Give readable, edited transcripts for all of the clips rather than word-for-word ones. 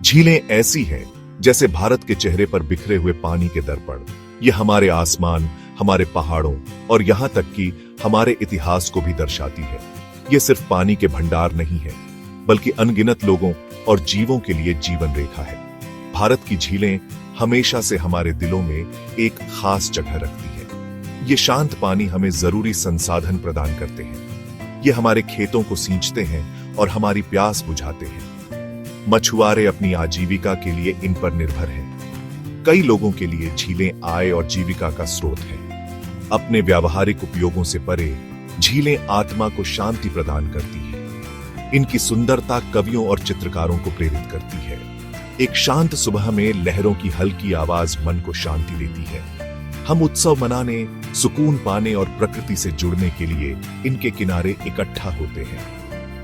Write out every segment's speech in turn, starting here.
झीलें ऐसी हैं जैसे भारत के चेहरे पर बिखरे हुए पानी के दर्पण। ये हमारे आसमान, हमारे पहाड़ों और यहां तक कि हमारे इतिहास को भी दर्शाती है। ये सिर्फ पानी के भंडार नहीं है, बल्कि अनगिनत लोगों और जीवों के लिए जीवन रेखा है। भारत की झीलें हमेशा से हमारे दिलों में एक खास जगह रखती है। ये शांत पानी हमें जरूरी संसाधन प्रदान करते हैं। ये हमारे खेतों को सींचते हैं और हमारी प्यास बुझाते हैं। मछुआरे अपनी आजीविका के लिए इन पर निर्भर हैं। कई लोगों के लिए झीलें आय और जीविका का स्रोत है। अपने व्यावहारिक उपयोगों से परे झीलें आत्मा को शांति प्रदान करती है। इनकी सुंदरता कवियों और चित्रकारों को प्रेरित करती है। एक शांत सुबह में लहरों की हल्की आवाज मन को शांति देती है। हम उत्सव मनाने, सुकून पाने और प्रकृति से जुड़ने के लिए इनके किनारे इकट्ठा होते हैं।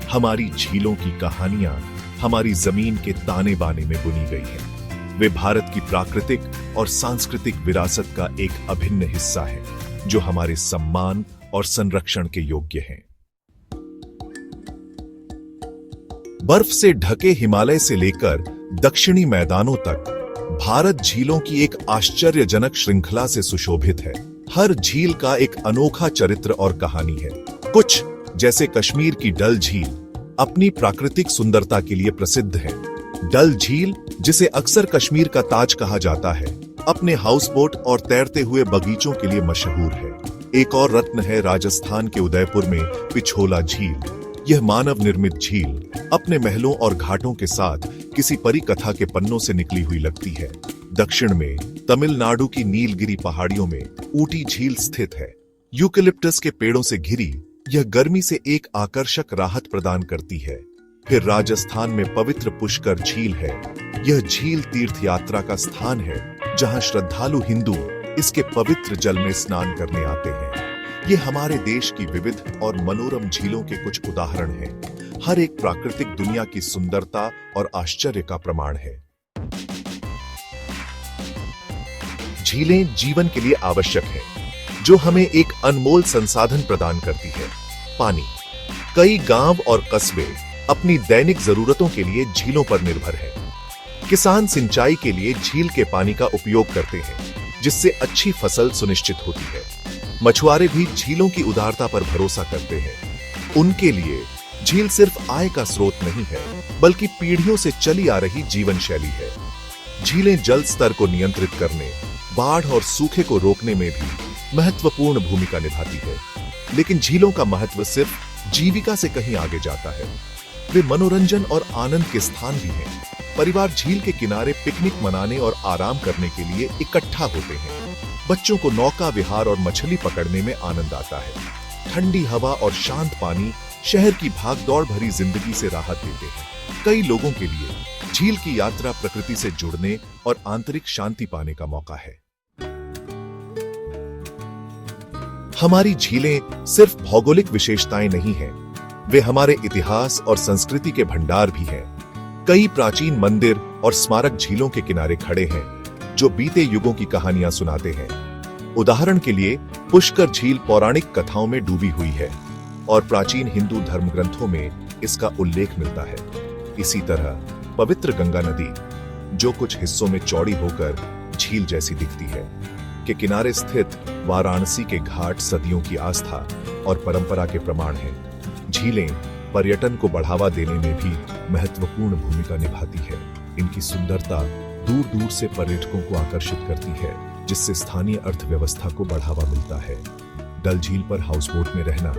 हमारी झीलों की कहानियां हमारी जमीन के ताने बाने में बुनी गई है। वे भारत की प्राकृतिक और सांस्कृतिक विरासत का एक अभिन्न हिस्सा है, जो हमारे सम्मान और संरक्षण के योग्य हैं। बर्फ से ढके हिमालय से लेकर दक्षिणी मैदानों तक भारत झीलों की एक आश्चर्यजनक श्रृंखला से सुशोभित है। हर झील का एक अनोखा चरित्र और कहानी है। कुछ, जैसे कश्मीर की डल झील, अपनी प्राकृतिक सुंदरता के लिए प्रसिद्ध है। डल झील, जिसे अक्सर कश्मीर का ताज कहा जाता है, अपने हाउसबोट और तैरते हुए बगीचों के लिए मशहूर है। एक और रत्न है राजस्थान के उदयपुर में पिछोला झील। यह मानव निर्मित झील अपने महलों और घाटों के साथ किसी परी कथा के पन्नों से निकली हुई लगती है। दक्षिण में तमिलनाडु की नीलगिरी पहाड़ियों में ऊटी झील स्थित है। यूकेलिप्टस के पेड़ों से घिरी यह गर्मी से एक आकर्षक राहत प्रदान करती है। फिर राजस्थान में पवित्र पुष्कर झील है। यह झील तीर्थ यात्रा का स्थान है, जहां श्रद्धालु हिंदू इसके पवित्र जल में स्नान करने आते हैं। ये हमारे देश की विविध और मनोरम झीलों के कुछ उदाहरण हैं। हर एक प्राकृतिक दुनिया की सुंदरता और आश्चर्य का प्रमाण है। झीलें जीवन के लिए आवश्यक हैं, जो हमें एक अनमोल संसाधन प्रदान करती है, पानी। कई गांव और कस्बे अपनी दैनिक जरूरतों के लिए झीलों पर निर्भर हैं। किसान सिंचाई के लिए झील के पानी का उपयोग करते हैं, जिससे अच्छी फसल सुनिश्चित होती है। मछुआरे भी झीलों की उदारता पर भरोसा करते हैं। उनके लिए झील सिर्फ आय का स्रोत नहीं है, बल्कि पीढ़ियों से चली आ रही जीवन शैली है। झीलें जल स्तर को नियंत्रित करने, बाढ़ और सूखे को रोकने में भी महत्वपूर्ण भूमिका निभाती है। लेकिन झीलों का महत्व सिर्फ जीविका से कहीं आगे जाता है। वे मनोरंजन और आनंद के स्थान भी हैं। परिवार झील के किनारे पिकनिक मनाने और आराम करने के लिए इकट्ठा होते हैं। बच्चों को नौका विहार और मछली पकड़ने में आनंद आता है। ठंडी हवा और शांत पानी शहर की भागदौड़ भरी जिंदगी से राहत देते हैं। कई लोगों के लिए झील की यात्रा प्रकृति से जुड़ने और आंतरिक शांति पाने का मौका है। हमारी झीलें सिर्फ भौगोलिक विशेषताएं नहीं हैं, वे हमारे इतिहास और संस्कृति के भंडार भी हैं। कई प्राचीन मंदिर और स्मारक झीलों के किनारे खड़े हैं, जो बीते युगों की कहानियां सुनाते हैं। उदाहरण के लिए पुष्कर झील पौराणिक कथाओं में डूबी हुई है और प्राचीन हिंदू धर्म ग्रंथों में इसका उल्लेख मिलता है। इसी तरह पवित्र गंगा नदी, जो कुछ हिस्सों में चौड़ी होकर झील जैसी दिखती है, के किनारे स्थित वाराणसी के घाट सदियों की आस्था और परंपरा के प्रमाण हैं। झीलें पर्यटन को बढ़ावा देने में भी महत्वपूर्ण भूमिका निभाती है। इनकी सुंदरता दूर दूर से पर्यटकों को आकर्षित करती है, जिससे स्थानीय अर्थव्यवस्था को बढ़ावा मिलता है। डल झील पर हाउसबोट में रहना,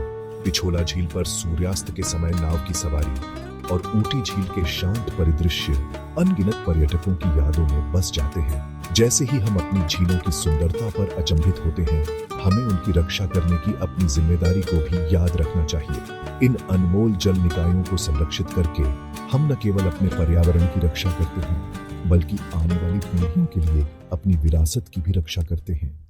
पिछोला झील पर सूर्यास्त के समय नाव की सवारी और ऊटी झील के शांत परिदृश्य अनगिनत पर्यटकों की यादों में बस जाते हैं। जैसे ही हम अपनी झीलों की सुंदरता पर अचंभित होते हैं, हमें उनकी रक्षा करने की अपनी जिम्मेदारी को भी याद रखना चाहिए। इन अनमोल जल निकायों को संरक्षित करके हम न केवल अपने पर्यावरण की रक्षा करते हैं, बल्कि आने वाली पीढ़ियों के लिए अपनी विरासत की भी रक्षा करते हैं।